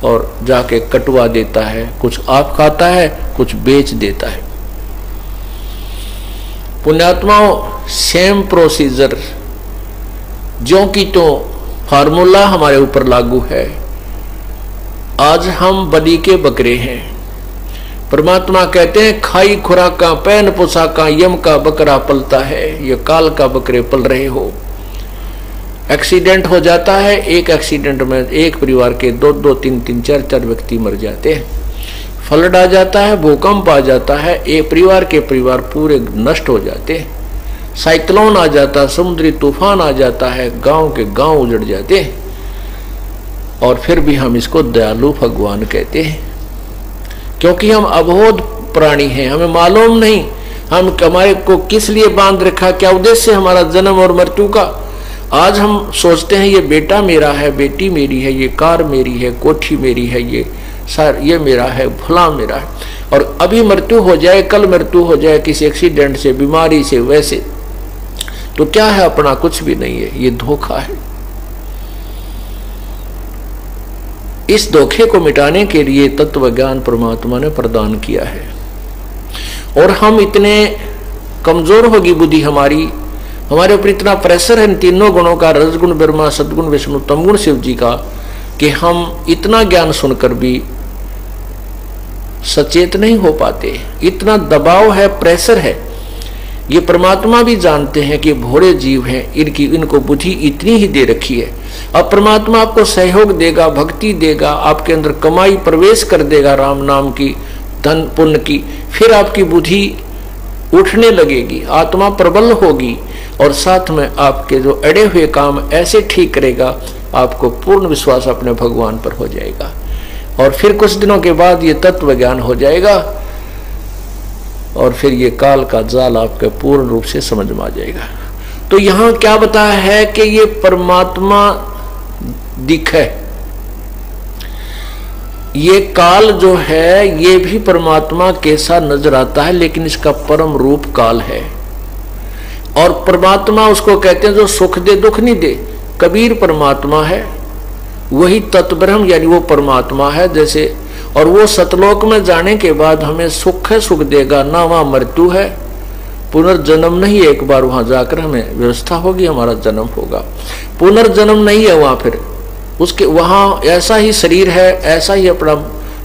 और जाके कटवा देता है। कुछ आप खाता है, कुछ बेच देता है। पुण्यात्माओं, सेम प्रोसीजर ज्यों की तो फार्मूला हमारे ऊपर लागू है। आज हम बलि के बकरे हैं। परमात्मा कहते हैं खाई खुराका पैन पोशाका यम का बकरा पलता है, ये काल का बकरे पल रहे हो। एक्सीडेंट हो जाता है, एक एक्सीडेंट में एक परिवार के 2-2, 3-3, 4-4 व्यक्ति मर जाते हैं। फ्लड आ जाता है, भूकंप आ जाता है, एक परिवार के परिवार पूरे नष्ट हो जाते हैं। साइक्लोन आ जाता, समुद्री तूफान आ जाता है, गांव के गांव उजड़ जाते हैं। और फिर भी हम इसको दयालु भगवान कहते हैं, क्योंकि हम अबोध प्राणी हैं, हमें मालूम नहीं हम हमारे को किस लिए बांध रखा, क्या उद्देश्य हमारा जन्म और मृत्यु का। आज हम सोचते हैं ये बेटा मेरा है, बेटी मेरी है, ये कार मेरी है, कोठी मेरी है, ये मेरा है, भला मेरा है। और अभी मृत्यु हो जाए, कल मृत्यु हो जाए किसी एक्सीडेंट से, बीमारी से, वैसे तो क्या है, अपना कुछ भी नहीं है, ये धोखा है। इस धोखे को मिटाने के लिए तत्व ज्ञान परमात्मा ने प्रदान किया है। और हम इतने कमजोर होगी बुद्धि हमारी, हमारे ऊपर इतना प्रेशर है इन तीनों गुणों का, रजगुण ब्रह्मा, सदगुण विष्णु, तमगुण शिव जी का, कि हम इतना ज्ञान सुनकर भी सचेत नहीं हो पाते। इतना दबाव है, प्रेशर है। ये परमात्मा भी जानते हैं कि भोले जीव हैं, इनको बुद्धि इतनी ही दे रखी है। अब परमात्मा आपको सहयोग देगा, भक्ति देगा, आपके अंदर कमाई प्रवेश कर देगा राम नाम की, धन पुण्य की, फिर आपकी बुद्धि उठने लगेगी, आत्मा प्रबल होगी, और साथ में आपके जो अड़े हुए काम ऐसे ठीक करेगा, आपको पूर्ण विश्वास अपने भगवान पर हो जाएगा। और फिर कुछ दिनों के बाद ये तत्व ज्ञान हो जाएगा, और फिर ये काल का जाल आपके पूर्ण रूप से समझ में आ जाएगा। तो यहां क्या बताया है कि ये परमात्मा दिखे, ये काल जो है ये भी परमात्मा कैसा नजर आता है, लेकिन इसका परम रूप काल है। और परमात्मा उसको कहते हैं जो सुख दे दुख नहीं दे। कबीर परमात्मा है, वही तत्ब्रह्म यानी वो परमात्मा है जैसे। और वो सतलोक में जाने के बाद हमें सुख है, सुख देगा, ना वहां मृत्यु है, पुनर्जन्म नहीं। एक बार वहां जाकर हमें व्यवस्था होगी, हमारा जन्म होगा, पुनर्जन्म नहीं है वहां। फिर उसके वहां ऐसा ही शरीर है, ऐसा ही अपना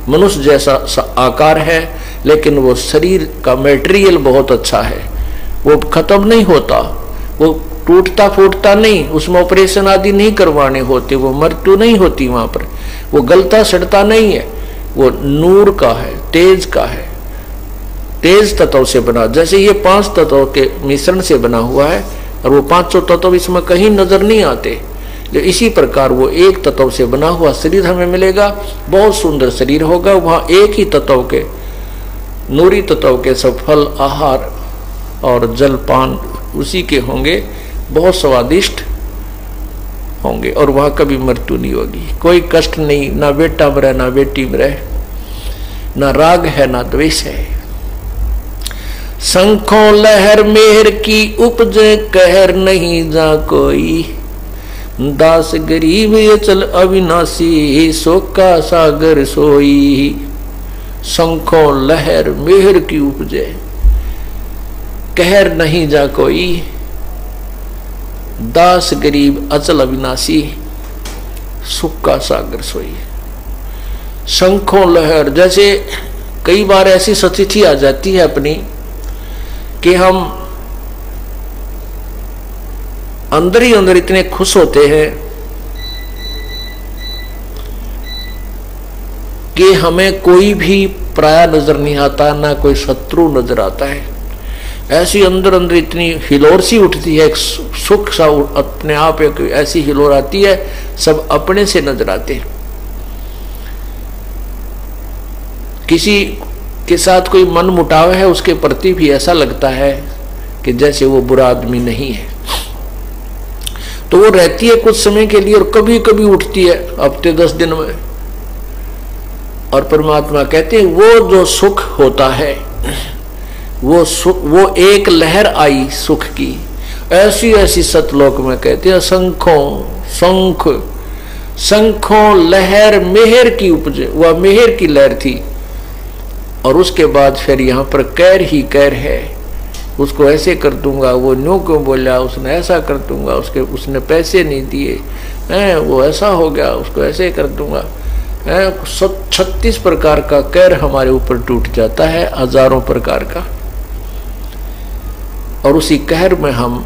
मनुष्य जैसा आकार है, लेकिन वो शरीर का मटेरियल बहुत अच्छा है, वो खत्म नहीं होता, वो टूटता फूटता नहीं, उसमें ऑपरेशन आदि नहीं करवाने होते, वो मृत्यु नहीं होती वहां पर, वो गलता सड़ता नहीं है, वो नूर का है, तेज का है, तेज तत्व से बना। जैसे ये 5 तत्वों के मिश्रण से बना हुआ है, और वो 500 तत्व इसमें कहीं नजर नहीं आते। जो इसी प्रकार वो एक तत्व से बना हुआ शरीर हमें मिलेगा, बहुत सुंदर शरीर होगा। वहां एक ही तत्व के, नूरी तत्व के सब फल, आहार और जलपान उसी के होंगे, बहुत स्वादिष्ट होंगे, और वहां कभी मृत्यु नहीं होगी, कोई कष्ट नहीं, ना बेटा मरे ना बेटी मरे, ना राग है ना द्वेष है। शंखों लहर मेहर की उपजे, कहर नहीं जा कोई, दास गरीब अचल अविनाशी, शोक का सागर सोई। शंखों लहर मेहर की उपजे, कहर नहीं जा कोई, दास गरीब अचल अविनाशी, सुख का सागर सोई। शंखों लहर, जैसे कई बार ऐसी स्थिति आ जाती है अपनी कि हम अंदर ही अंदर इतने खुश होते हैं कि हमें कोई भी पराया नजर नहीं आता, ना कोई शत्रु नजर आता है। ऐसी अंदर अंदर इतनी हिलोर सी उठती है, एक सुख सा अपने आप एक ऐसी हिलोर आती है, सब अपने से नजर आते हैं। किसी के साथ कोई मन मुटाव है, उसके प्रति भी ऐसा लगता है कि जैसे वो बुरा आदमी नहीं है। तो वो रहती है कुछ समय के लिए और कभी कभी उठती है हफ्ते 10 दिन में। और परमात्मा कहते हैं वो जो सुख होता है, वो एक लहर आई सुख की, ऐसी ऐसी सतलोक में कहते हैं शंखों लहर मेहर की उपजे, वह मेहर की लहर थी। और उसके बाद फिर यहाँ पर कहर ही कहर है, उसको ऐसे कर दूंगा, वो न्यू क्यों बोला, उसने ऐसा कर दूंगा, उसने पैसे नहीं दिए हैं, वो ऐसा हो गया, उसको ऐसे कर दूंगा। 36 प्रकार का कहर हमारे ऊपर टूट जाता है, हजारों प्रकार का। और उसी कहर में हम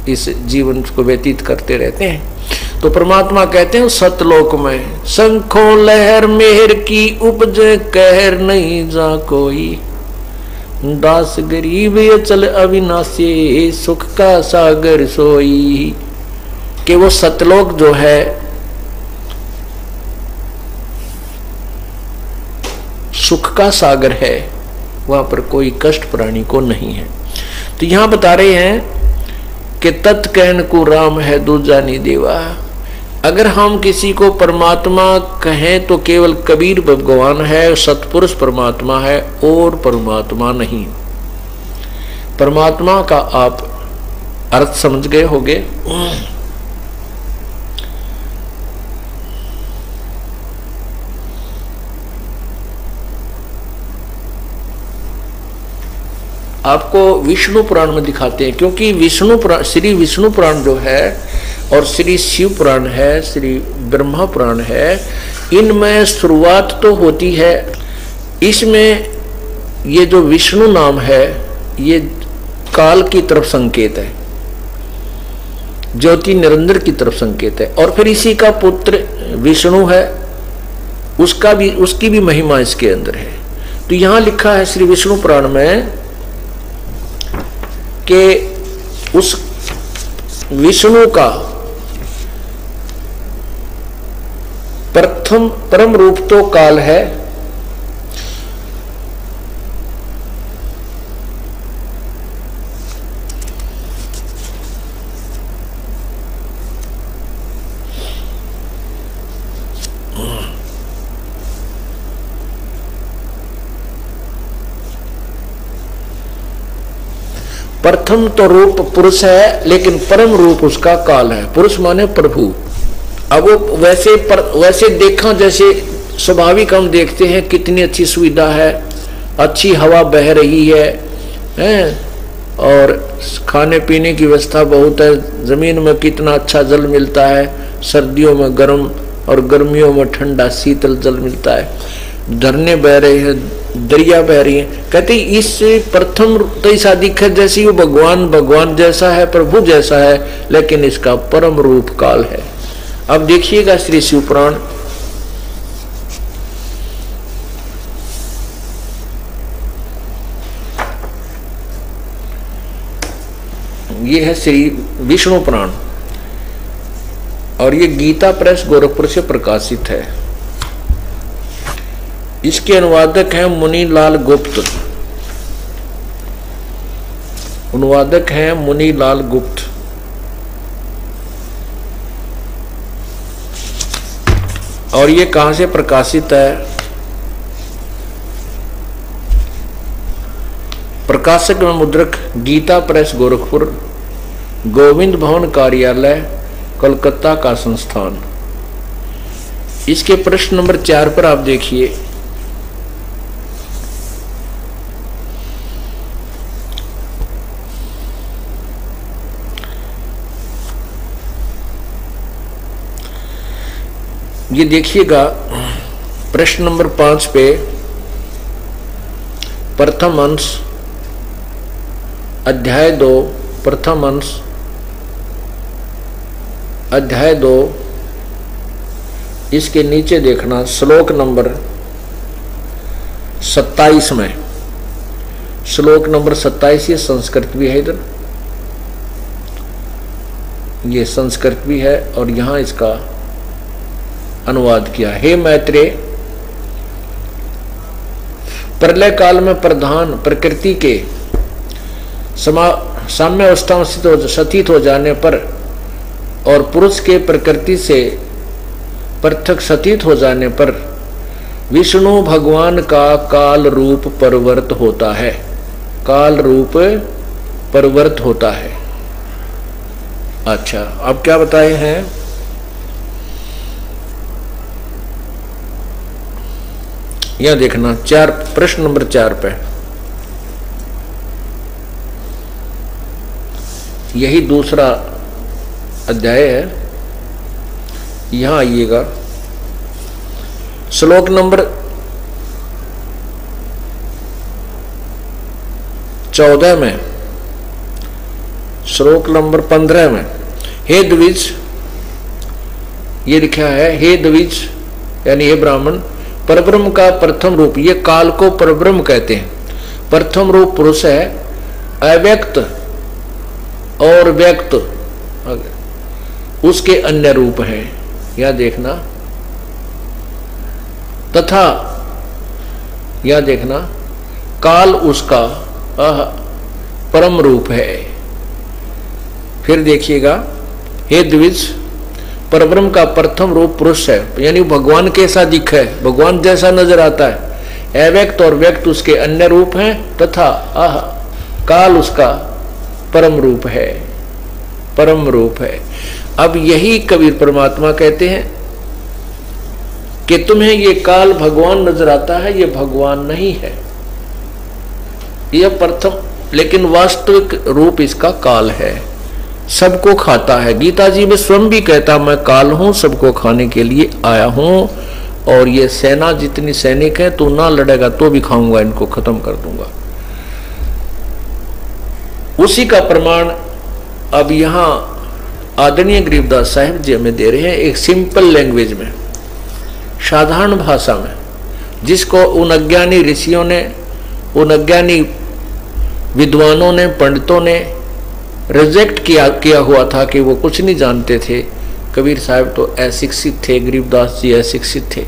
इस जीवन को व्यतीत करते रहते हैं। तो परमात्मा कहते हैं सतलोक में शंखों लहर मेहर की उपजे, कहर नहीं जा कोई, दास गरीब अचल अविनाशी, सुख का सागर सोई। कि वो सतलोक जो है सुख का सागर है, वहां पर कोई कष्ट प्राणी को नहीं है। तो यहां बता रहे हैं कि तत् कहन को राम है दूजा नहीं देवा। अगर हम किसी को परमात्मा कहें तो केवल कबीर भगवान है, सतपुरुष परमात्मा है और परमात्मा नहीं। परमात्मा का आप अर्थ समझ गए होंगे। आपको विष्णु पुराण में दिखाते हैं, क्योंकि विष्णु पुराण, श्री विष्णु पुराण जो है और श्री शिव पुराण है, श्री ब्रह्मा पुराण है, इनमें शुरुआत तो होती है। इसमें ये जो विष्णु नाम है ये काल की तरफ संकेत है, ज्योति निरंजन की तरफ संकेत है। और फिर इसी का पुत्र विष्णु है, उसकी भी महिमा इसके अंदर है। तो यहां लिखा है श्री विष्णु पुराण में कि उस विष्णु का प्रथम परम रूप तो काल है, प्रथम तो रूप पुरुष है, लेकिन परम रूप उसका काल है। पुरुष माने प्रभु। अब वो वैसे देखा जैसे स्वाभाविक हम देखते हैं, कितनी अच्छी सुविधा है, अच्छी हवा बह रही है, और खाने पीने की व्यवस्था बहुत है, जमीन में कितना अच्छा जल मिलता है, सर्दियों में गर्म और गर्मियों में ठंडा शीतल जल मिलता है, झरने बह रहे हैं, दरिया बह रही है। कहते इससे प्रथम तो ऐसा दिखा जैसे वो भगवान जैसा है, प्रभु जैसा है, लेकिन इसका परम रूप काल है। अब देखिएगा श्री शिव पुराण, ये है श्री विष्णु पुराण और ये गीता प्रेस गोरखपुर से प्रकाशित है। इसके अनुवादक हैं मुनीलाल गुप्त, और ये कहां से प्रकाशित है? प्रकाशक में मुद्रक गीता प्रेस गोरखपुर, गोविंद भवन कार्यालय कोलकाता का संस्थान। इसके प्रश्न नंबर 4 पर आप देखिए, ये देखिएगा प्रश्न नंबर 5 पे प्रथम अंश अध्याय 2 प्रथम अंश अध्याय 2 इसके नीचे देखना श्लोक नंबर 27 में, श्लोक नंबर 27 ये संस्कृत भी है, इधर ये संस्कृत भी है और यहां इसका अनुवाद किया। हे मैत्रेय, प्रलय काल में प्रधान प्रकृति के साम्य अवस्था में सतीत हो जाने पर और पुरुष के प्रकृति से पृथक सतीत हो जाने पर विष्णु भगवान का काल रूप परिवर्त होता है, काल रूप परिवर्त होता है। अच्छा, अब क्या बताए हैं? यह देखना 4 प्रश्न नंबर 4 पे, यही दूसरा अध्याय है। यहां आइएगा श्लोक नंबर 14 में, श्लोक नंबर 15 में, हे द्विज, ये लिखा है, हे द्विज यानी हे ब्राह्मण, परब्रह्म का प्रथम रूप, ये काल को परब्रह्म कहते हैं। प्रथम रूप पुरुष है, अव्यक्त और व्यक्त उसके अन्य रूप हैं, यह देखना। तथा यह देखना काल उसका परम रूप है। फिर देखिएगा, हे द्विज, परब्रह्म का प्रथम रूप पुरुष है, यानी भगवान कैसा दिखा है, भगवान जैसा नजर आता है। अव्यक्त और व्यक्त उसके अन्य रूप हैं तथा काल उसका परम रूप है, परम रूप है। अब यही कबीर परमात्मा कहते हैं कि तुम्हें ये काल भगवान नजर आता है, ये भगवान नहीं है, यह प्रथम, लेकिन वास्तविक रूप इसका काल है, सबको खाता है। गीता जी में स्वयं भी कहता, मैं काल हूं, सबको खाने के लिए आया हूं, और ये सेना जितनी सैनिक है, तू ना लड़ेगा तो भी खाऊंगा, इनको खत्म कर दूंगा। उसी का प्रमाण अब यहां आदरणीय गरीबदास साहिब जी हमें दे रहे हैं, एक सिंपल लैंग्वेज में, साधारण भाषा में, जिसको उन अज्ञानी ऋषियों ने, उन अज्ञानी विद्वानों ने, पंडितों ने रिजेक्ट किया हुआ था कि वो कुछ नहीं जानते थे। कबीर साहब तो अशिक्षित थे, गरीबदास जी अशिक्षित थे।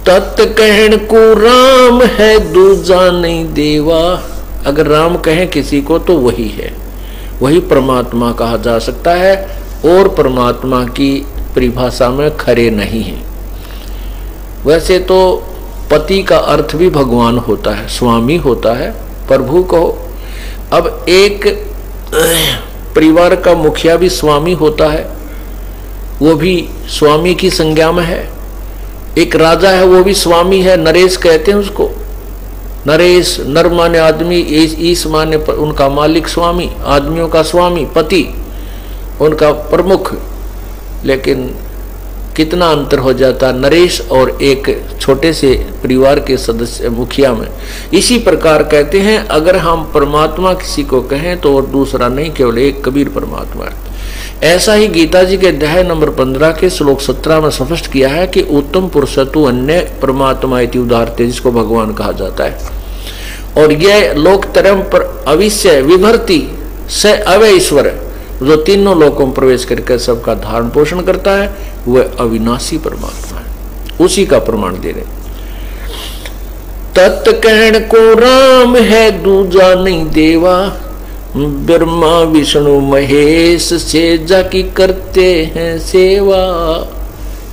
तत् कहन को राम है, दूजा नहीं देवा। अगर राम कहें किसी को तो वही है, वही परमात्मा कहा जा सकता है, और परमात्मा की परिभाषा में खरे नहीं है। वैसे तो पति का अर्थ भी भगवान होता है, स्वामी होता है, प्रभु को। अब एक परिवार का मुखिया भी स्वामी होता है, वो भी स्वामी की संज्ञा में है। एक राजा है, वो भी स्वामी है, नरेश कहते हैं उसको। नरेश, नर माने आदमी, ईस माने उनका मालिक, स्वामी, आदमियों का स्वामी, पति उनका प्रमुख। लेकिन कितना अंतर हो जाता नरेश और एक छोटे से परिवार के सदस्य मुखिया में। इसी प्रकार कहते हैं, अगर हम परमात्मा किसी को कहें तो और दूसरा नहीं, केवल एक कबीर परमात्मा है। ऐसा ही गीता जी के अध्याय नंबर 15 के श्लोक 17 में स्पष्ट किया है कि उत्तम पुरुषत्व अन्य परमात्मा इति उदाहरते, जिसको भगवान कहा जाता है। और यह लोक तरम पर अविश्य विभर्ति से अवय ईश्वर, जो तीनों लोकों में प्रवेश करके सबका धारण पोषण करता है, वह अविनाशी परमात्मा है। उसी का प्रमाण दे रहे। तत् कहन को राम है, दूजा नहीं देवा। ब्रह्मा विष्णु महेश से जाकी करते हैं सेवा।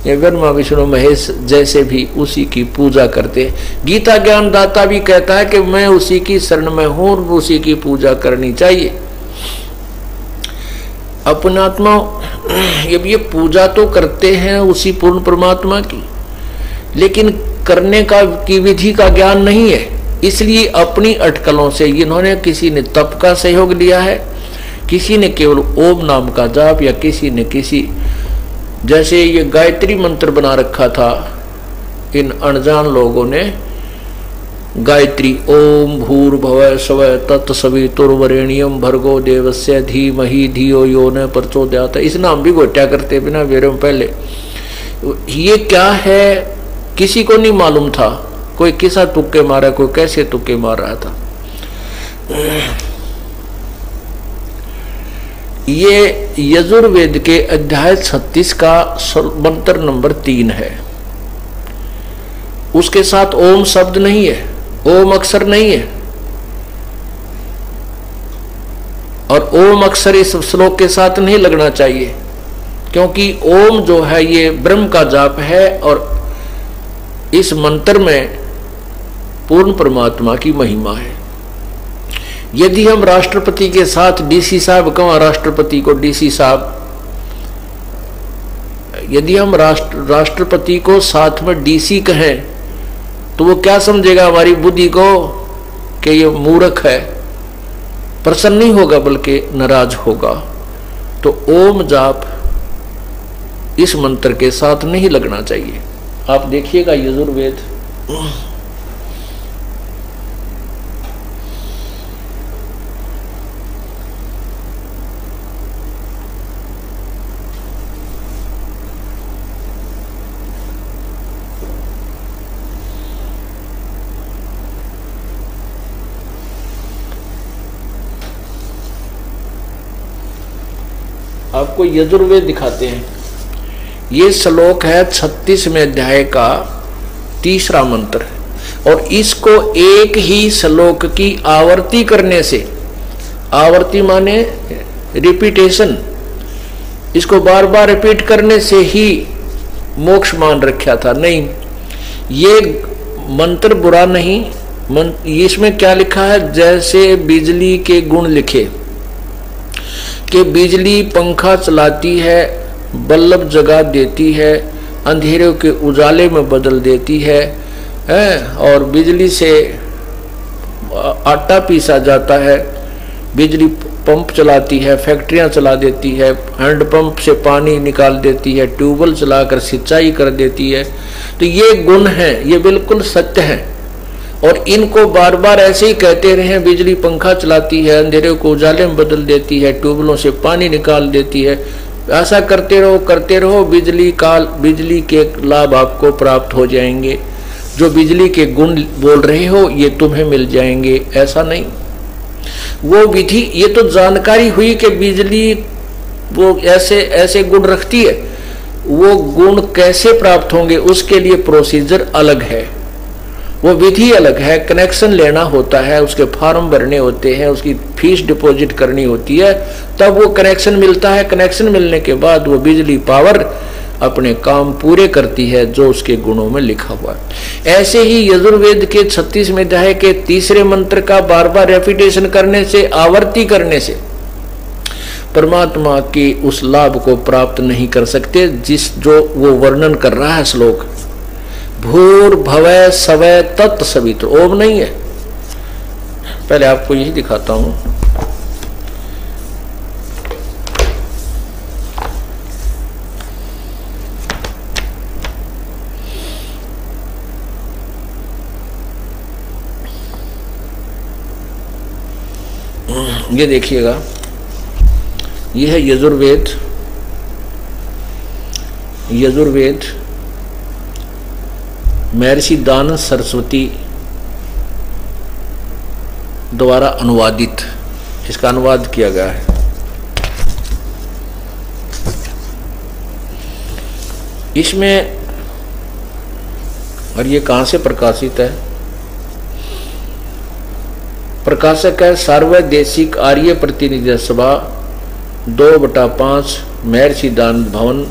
ये ब्रह्मा विष्णु महेश जैसे भी उसी की पूजा करते हैं। गीता ज्ञानदाता भी कहता है कि मैं उसी की शरण में हूं, उसी की पूजा करनी चाहिए। अपनात्मा ये पूजा तो करते हैं उसी पूर्ण परमात्मा की, लेकिन करने की विधि का ज्ञान नहीं है। इसलिए अपनी अटकलों से इन्होंने, किसी ने तप का सहयोग लिया है, किसी ने केवल ओम नाम का जाप, या किसी ने किसी, जैसे ये गायत्री मंत्र बना रखा था इन अनजान लोगों ने, गायत्री ओम भूर्भुवः स्वः तत्सवितुर्वरेण्यम भर्गो देवस्य धीमहि धियो यो न प्रचोदयात्। इस नाम भी घोटा करते बिना वेरों पहले। ये क्या है किसी को नहीं मालूम था, कोई किसा तुक्के मारा, कोई कैसे तुक्के मार रहा था। ये यजुर्वेद के अध्याय 36 का मंत्र नंबर 3 है। उसके साथ ओम शब्द नहीं है, ओम अक्षर नहीं है, और ओम अक्षर इस श्लोक के साथ नहीं लगना चाहिए, क्योंकि ओम जो है ये ब्रह्म का जाप है और इस मंत्र में पूर्ण परमात्मा की महिमा है। यदि हम राष्ट्रपति के साथ डीसी साहब कहें, राष्ट्रपति को डीसी साहब, यदि हम राष्ट्रपति को साथ में डीसी कहें तो वो क्या समझेगा हमारी बुद्धि को कि ये मूर्ख है, प्रसन्न नहीं होगा बल्कि नाराज होगा। तो ओम जाप इस मंत्र के साथ नहीं लगना चाहिए। आप देखिएगा यजुर्वेद आपको यजुर्वेद दिखाते हैं। ये श्लोक है 36वें अध्याय का 3रा मंत्र, और इसको एक ही श्लोक की आवर्ती करने से, आवर्ती माने रिपीटेशन, इसको बार बार रिपीट करने से ही मोक्ष मान रखा था। नहीं, ये मंत्र बुरा नहीं। इसमें क्या लिखा है, जैसे बिजली के गुण लिखे कि बिजली पंखा चलाती है, बल्ब जगा देती है, अंधेरे के उजाले में बदल देती है, और बिजली से आटा पीसा जाता है, बिजली पंप चलाती है, फैक्ट्रियां चला देती है, हैंडपंप से पानी निकाल देती है, ट्यूबवेल चलाकर सिंचाई कर देती है। तो ये गुण हैं, ये बिल्कुल सत्य हैं, और इनको बार बार ऐसे ही कहते रहे। बिजली पंखा चलाती है, अंधेरे को उजाले में बदल देती है, ट्यूबवेलों से पानी निकाल देती है, ऐसा करते रहो, बिजली के लाभ आपको प्राप्त हो जाएंगे। जो बिजली के गुण बोल रहे हो ये तुम्हें मिल जाएंगे, ऐसा नहीं। वो विधि, ये तो जानकारी हुई कि बिजली वो ऐसे ऐसे गुण रखती है, वो गुण कैसे प्राप्त होंगे उसके लिए प्रोसीजर अलग है, वो विधि अलग है। कनेक्शन लेना होता है, उसके फॉर्म भरने होते हैं, उसकी फीस डिपॉजिट करनी होती है, तब वो कनेक्शन मिलता है। कनेक्शन मिलने के बाद वो बिजली पावर अपने काम पूरे करती है जो उसके गुणों में लिखा हुआ है। ऐसे ही यजुर्वेद के 36वें अध्याय के 3रे मंत्र का बार बार रेपिटेशन करने से, आवर्ती करने से परमात्मा के उस लाभ को प्राप्त नहीं कर सकते जो वो वर्णन कर रहा है श्लोक। भूर्भुवः स्वः तत्सवितुः, ओम नहीं है। पहले आपको यही दिखाता हूं। ये देखिएगा, ये है यजुर्वेद महर्षि दानव सरस्वती द्वारा अनुवादित, इसका अनुवाद किया गया है। इसमें, और ये कहाँ से प्रकाशित है, प्रकाशक है सार्वदेशिक आर्य प्रतिनिधि सभा 2/5 महर्षि दानव भवन,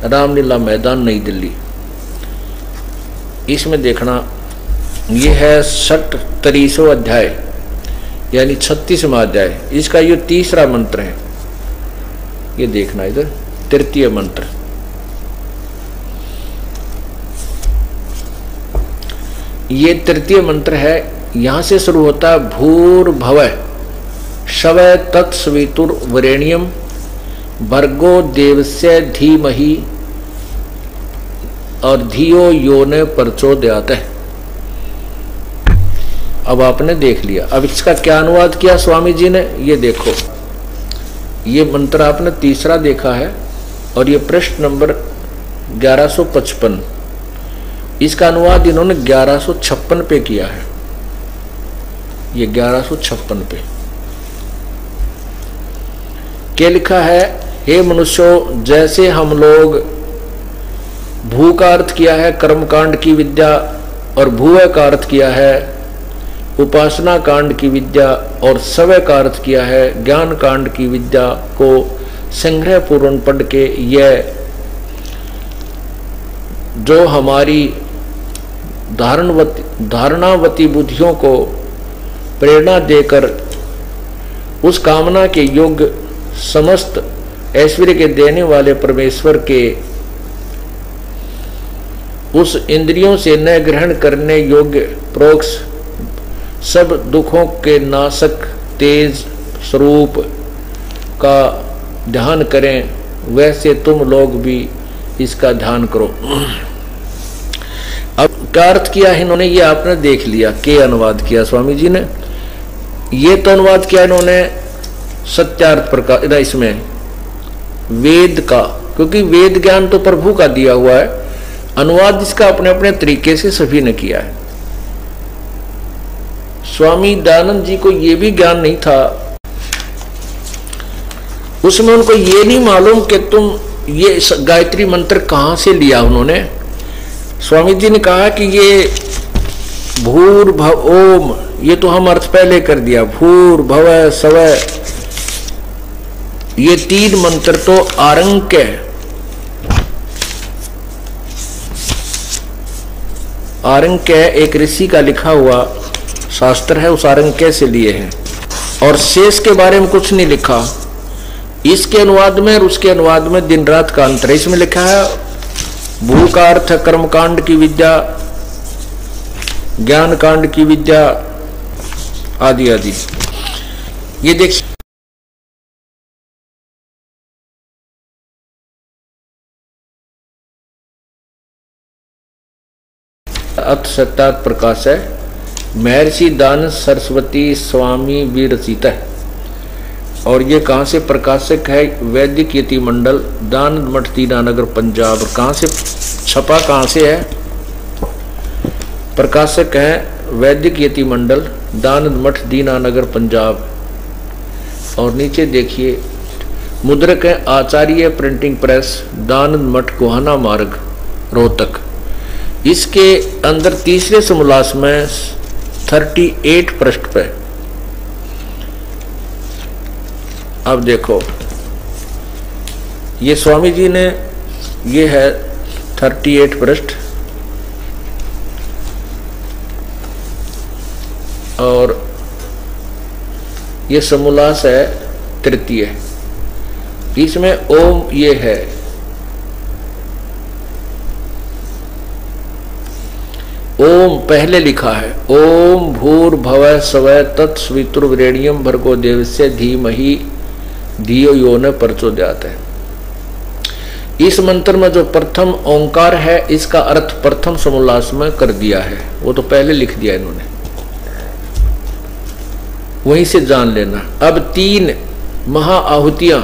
रामलीला मैदान, नई दिल्ली। इसमें देखना, ये है 33वां अध्याय यानी 36वां अध्याय, इसका ये 3रा मंत्र है। ये देखना इधर, 3य मंत्र। ये 3य मंत्र है, यहां से शुरू होता है भूर्भुवः स्वः तत्सवितुर्वरेण्यम भर्गो देवस्य धीमहि और धियो यो न प्रचोदयात्। अब आपने देख लिया। अब इसका क्या अनुवाद किया स्वामी जी ने, ये देखो, ये मंत्र आपने तीसरा देखा है और ये पृष्ठ नंबर 1155, इसका अनुवाद इन्होंने 1156 पे किया है। ये 1156 पे क्या लिखा है, हे मनुष्यों, जैसे हम लोग भू का अर्थ किया है कर्मकांड की विद्या और भुव का अर्थ किया है उपासना कांड की विद्या और सवय का अर्थ किया है ज्ञान कांड की विद्या को संग्रह पूर्ण पढ़ के यह जो हमारी धारणावती बुद्धियों को प्रेरणा देकर उस कामना के योग्य समस्त ऐश्वर्य के देने वाले परमेश्वर के उस इंद्रियों से न ग्रहण करने योग्य प्रोक्ष सब दुखों के नाशक तेज स्वरूप का ध्यान करें, वैसे तुम लोग भी इसका ध्यान करो। अब क्या अर्थ किया है इन्होंने, ये आपने देख लिया, के अनुवाद किया स्वामी जी ने। ये तो अनुवाद किया इन्होंने सत्यार्थ प्रकार इसमें वेद का, क्योंकि वेद ज्ञान तो प्रभु का दिया हुआ है, अनुवाद इसका अपने अपने तरीके से सभी ने किया है। स्वामी दयानंद जी को ये भी ज्ञान नहीं था, उसमें उनको ये नहीं मालूम कि तुम ये गायत्री मंत्र कहां से लिया। उन्होंने स्वामी जी ने कहा कि ये भूर्भुव ओम, ये तो हम अर्थ पहले कर दिया, भूर्भुव स्वः, ये तीन मंत्र तो आरंक्य, आरंक्य एक ऋषि का लिखा हुआ शास्त्र है, उस आरंक्य से लिए हैं और शेष के बारे में कुछ नहीं लिखा। इसके अनुवाद में और उसके अनुवाद में दिन रात का अंतर है। इसमें लिखा है भू का अर्थ कर्मकांड की विद्या, ज्ञान कांड की विद्या आदि आदि। ये देख अथ सत्यार्थ प्रकाश है, महर्षि दान सरस्वती स्वामी विरचित है। और ये कहाँ से प्रकाशक है, वैदिक यति मंडल दानंद मठ दीनानगर पंजाब। कहाँ से छपा, कहाँ से है, प्रकाशक है वैदिक यति मंडल दानंद मठ दीनानगर पंजाब। और नीचे देखिए मुद्रक है आचार्य प्रिंटिंग प्रेस दानंद मठ गोहाना मार्ग रोहतक। इसके अंदर तीसरे समोल्लास में 38 पृष्ठ पे अब देखो, ये स्वामी जी ने, ये है 38 पृष्ठ और ये समोल्लास है तृतीय। इसमें ओम ये है, ओम पहले लिखा है, ओम भूर्भुवः स्वः तत्सवितुर्वरेण्यं भर्गो देवस्य धीमहि धियो यो न प्रचोदयात् है। इस मंत्र में जो प्रथम ओंकार है, इसका अर्थ प्रथम समोल्लास में कर दिया है, वो तो पहले लिख दिया इन्होंने, वहीं से जान लेना। अब 3 महाआहुतियां,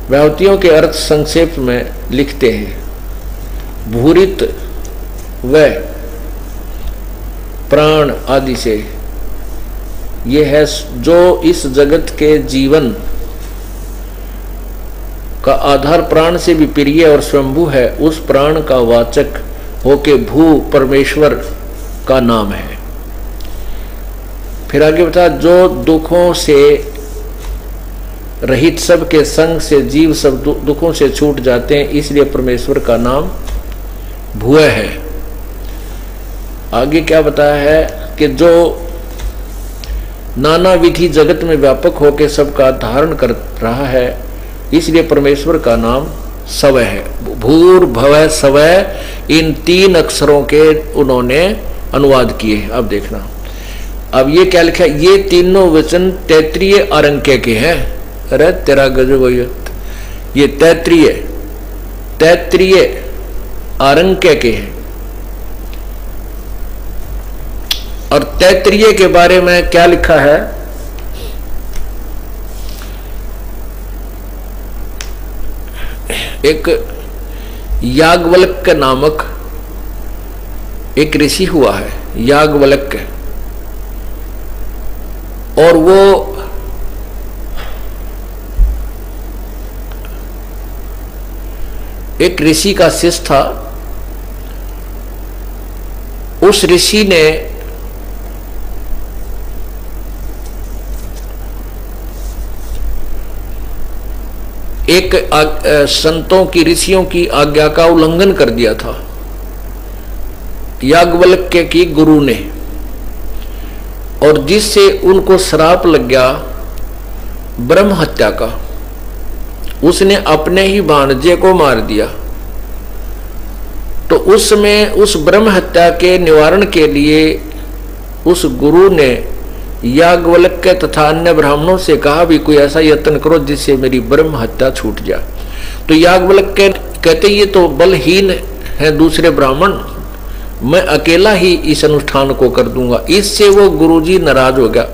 व्याहुतियों के अर्थ संक्षेप में लिखते हैं। भूरित व प्राण आदि से, ये है जो इस जगत के जीवन का आधार प्राण से भी प्रिय और स्वयंभू है, उस प्राण का वाचक होके भू परमेश्वर का नाम है। फिर आगे बता, जो दुखों से रहित सब के संग से जीव सब दुखों से छूट जाते हैं, इसलिए परमेश्वर का नाम भूव है। आगे क्या बताया है कि जो नाना विधि जगत में व्यापक होकर सबका धारण कर रहा है, इसलिए परमेश्वर का नाम स्वः है। भूर्भुवः स्वः, इन 3 अक्षरों के उन्होंने अनुवाद किए। अब देखना, अब ये क्या लिखा है, ये तीनों वचन तैत्रीय आरंक्य के हैं। अरे तेरा गजब, ये तैत्रीय आरंक्य के हैं। और तैत्तिरीय के बारे में क्या लिखा है? एक याज्ञवल्क्य नामक एक ऋषि हुआ है, याज्ञवल्क्य, और वो एक ऋषि का शिष्य था। उस ऋषि ने एक संतों की, ऋषियों की आज्ञा का उल्लंघन कर दिया था याज्ञवल्क्य की गुरु ने, और जिससे उनको श्राप लग गया ब्रह्म हत्या का। उसने अपने ही भांजे को मार दिया। तो उसमें उस ब्रह्म हत्या के निवारण के लिए उस गुरु ने याज्ञवल्क्य तथा अन्य ब्राह्मणों से कहा भी कोई ऐसा यत्न करो जिससे मेरी ब्रह्म हत्या छूट जाए। तो याज्ञवल्क्य कहते ये तो बलहीन है दूसरे ब्राह्मण, मैं अकेला ही इस अनुष्ठान को कर दूंगा। इससे वो गुरुजी नाराज हो गया।